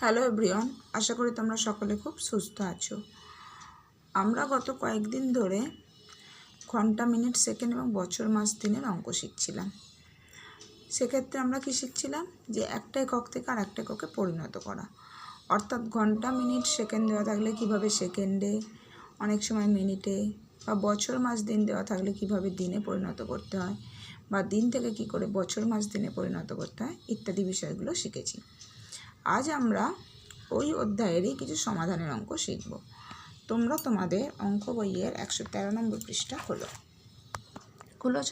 Hello everyone, আশা করি তোমরা সকলে খুব সুস্থ আছো। আমরা গত কয়েকদিন ধরে ঘন্টা, মিনিট, সেকেন্ড এবং বছর, মাস, দিনের অঙ্ক শিখছিলাম। সেক্ষেত্রে আমরা কি শিখছিলাম যে একটা একক থেকে আর একটা এককে পরিণত করা, অর্থাৎ ঘন্টা, মিনিট, সেকেন্ড দেওয়া থাকলে কিভাবে সেকেন্ডে, অনেক সময় মিনিটে, বা বছর, মাস, দিন দেওয়া থাকলে কিভাবে দিনে পরিণত করতে হয়, বা দিন থেকে কি করে বছর, মাস, দিনে পরিণত করতে হয় ইত্যাদি বিষয়গুলো শিখেছি। আজ আমরা ওই অধ্যায়েরই কিছু সমাধানের অঙ্ক শিখব। তোমরা তোমাদের অঙ্ক বইয়ের 113 নম্বর পৃষ্ঠা খুলেছ।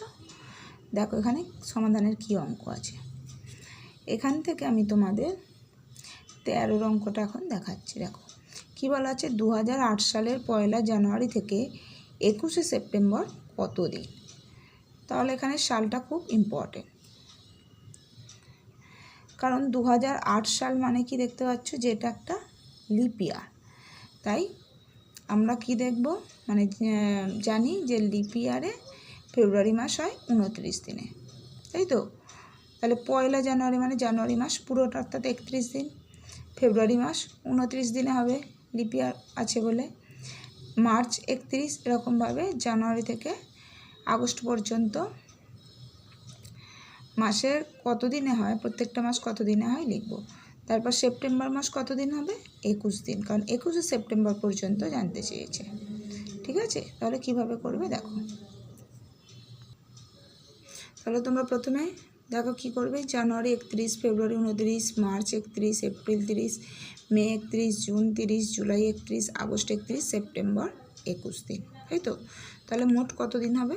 দেখো এখানে সমাধানের কি অঙ্ক আছে। এখান থেকে আমি তোমাদের 13 অঙ্কটা এখন দেখাচ্ছি। দেখো কি বলা আছে, 2008 সালের 1 জানুয়ারি থেকে 21 সেপ্টেম্বর কত দিন। তাহলে এখানে সালটা খুব ইম্পর্টেন্ট, কারণ 2008 সাল মানে কি দেখতে পাচ্ছ যে এটা একটা লিপ ইয়ার। তাই আমরা কি দেখব, মানে জানি যে লিপ ইয়ারে ফেব্রুয়ারি মাস হয় 29 দিনে, তাই তো। তাহলে 1 জানুয়ারি মানে জানুয়ারি মাস পুরোটা, অর্থাৎ 31 দিন। ফেব্রুয়ারি মাস 29 দিনে হবে, লিপ ইয়ার আছে বলে। মার্চ 31, এরকমভাবে জানুয়ারি থেকে আগস্ট পর্যন্ত মাসের কত দিনে হয়, প্রত্যেকটা মাস কত দিনে হয় লিখব। তারপর সেপ্টেম্বর মাস কত দিন হবে, 21 দিন, কারণ 21 সেপ্টেম্বর পর্যন্ত জানতে চেয়েছে। ঠিক আছে, তাহলে কিভাবে করবে দেখো। তাহলে তোমরা প্রথমে দেখো কি করবে, জানুয়ারি 31, ফেব্রুয়ারি 29, মার্চ 31, এপ্রিল 30, মে 31, জুন 30, জুলাই 31, আগস্ট 31, সেপ্টেম্বর 21 দিন, তাই তো। তাহলে মোট কত দিন হবে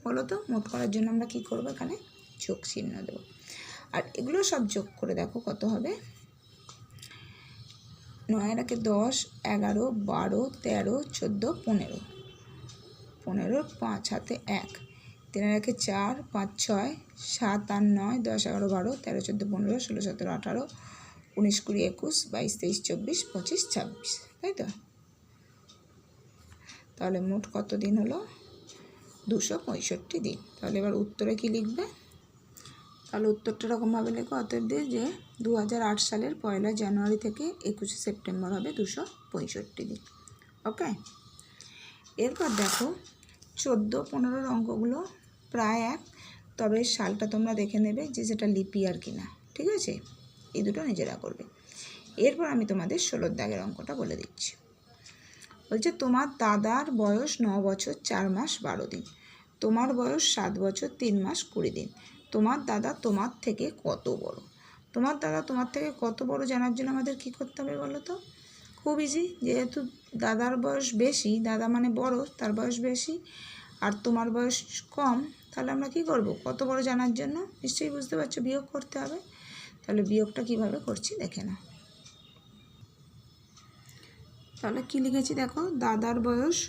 বলো তো। মোট করার জন্য আমরা কি করবো, এখানে যোগ চিহ্ন দেবো। আর এগুলো সব যোগ করে দেখো কত হবে। 9 রাখে 10, 11, 12, 13, 14, 15, 15, 5 হাতে 1, 3 রাখে 4, 5, 6, 7, 8, 9, 10, 11, 12, 13, 14, 15, 16, 17, 18, 19, 20, 21, 22, 23, 24, 25, 26, তাই তো। তাহলে মোট কত দিন হলো, 265 দিন। তাহলে এবার উত্তরে কি লিখবে, তাহলে উত্তরটা এরকমভাবে লেখো, অতএব দিয়ে যে 2008 সালের 1 জানুয়ারি থেকে 21 সেপ্টেম্বর হবে 265 দিন। ওকে, এরপর দেখো 14, 15 অঙ্কগুলো প্রায় এক, তবে সালটা তোমরা দেখে নেবে যে সেটা লিপ ইয়ার কিনা। ঠিক আছে, এই দুটো নিজেরা করবে। এরপর আমি তোমাদের 16 দাগের অঙ্কটা বলে দিচ্ছি। বলছে তোমার দাদার বয়স 9 বছর 4 মাস 12 দিন, তোমার বয়স 7 বছর 3 মাস 20 দিন। তোমার দাদা তোমার থেকে কত বড়। তোমার দাদা তোমার থেকে কত বড় জানার জন্য আমাদের কি করতে হবে বলো তো। খুব ইজি, যেহেতু দাদার বয়স বেশি, দাদা মানে বড়, তার বয়স বেশি, আর তোমার বয়স কম, তাহলে আমরা কি করব, কত বড় জানার জন্য নিশ্চয়ই বুঝতে পারছো, বিয়োগ করতে হবে। তাহলে বিয়োগটা কিভাবে করছি দেখে নাও। তাহলে কি লিখেছি দেখো, দাদার বয়স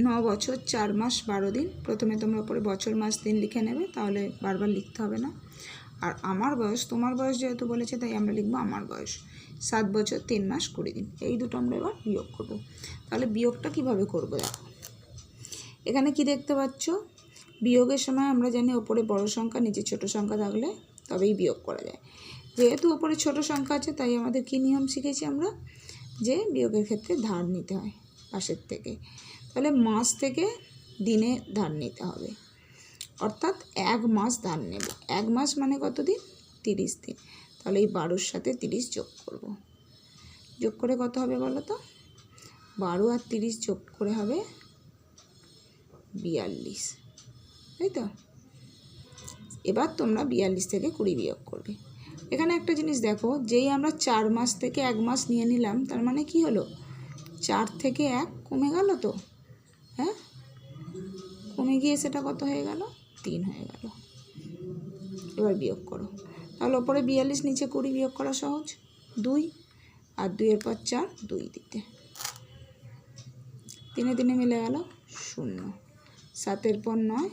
9 বছর 4 মাস 12 দিন। প্রথমে তোমরা উপরে বছর, মাস, দিন লিখে নেবে, তাহলে বারবার লিখতে হবে না। আর আমার বয়স, তোমার বয়স যেহেতু বলেছে তাই আমরা লিখবো আমার বয়স 7 বছর 3 মাস 20 দিন। এই দুটো আমরা এবার বিয়োগ করব। তাহলে বিয়োগটা কিভাবে করব দেখো। এখানে কি দেখতে পাচ্ছ, বিয়োগের সময় আমরা জানি ওপরে বড় সংখ্যা, নিচে ছোট সংখ্যা থাকলে তবেই বিয়োগ করা যায়। যেহেতু ওপরে ছোট সংখ্যা আছে তাই আমাদের কি নিয়ম শিখেছি আমরা, যে বিয়োগের ক্ষেত্রে ধার নিতে হয় পাশের থেকে। তাহলে মাস থেকে দিনে ধার নিতে হবে, অর্থাৎ 1 মাস ধার নেব। 1 মাস মানে কত দিন, 30 দিন। তাহলে এই 12-র সাথে 30 যোগ করব। যোগ করে কত হবে বলো তো, 12 আর 30 যোগ করে হবে 42, তাই তো। এবার তোমরা 42 থেকে 20 বিয়োগ করবে। এখানে একটা জিনিস দেখো, যেই আমরা 4 মাস থেকে 1 মাস নিয়ে নিলাম, তার মানে কি হলো, 4 থেকে 1 কমে গেল তো, হ্যাঁ, কমে গিয়ে সেটা কত হয়ে গেল, 3 হয়ে গেল। এবার বিয়োগ করো। তাহলে ওপরে 42, নিচে 20, বিয়োগ করা সহজ। 2 আর 2-এর পর 4, 2 দিতে, 3-এ 3 মিলে গেল 0, 7-এর পর 9,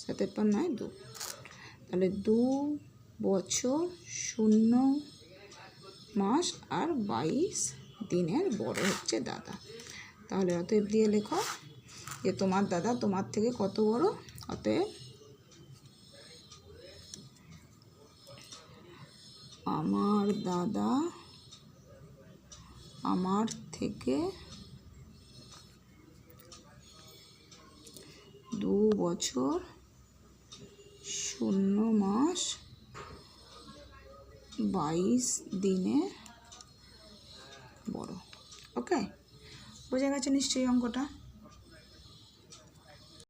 7-এর পর 9 2। তাহলে 2 বছর 0 মাস আর 22 দিনের বড় হচ্ছে দাদা। তাহলে অতএব দিয়ে লেখো যে তোমার দাদা তোমার থেকে কত বড়। অতএব আমার দাদা আমার থেকে 2 বছর 0 মাস 22 দিনে বড়। ওকে, বোঝা গেছে নিশ্চয়ই অঙ্কটা?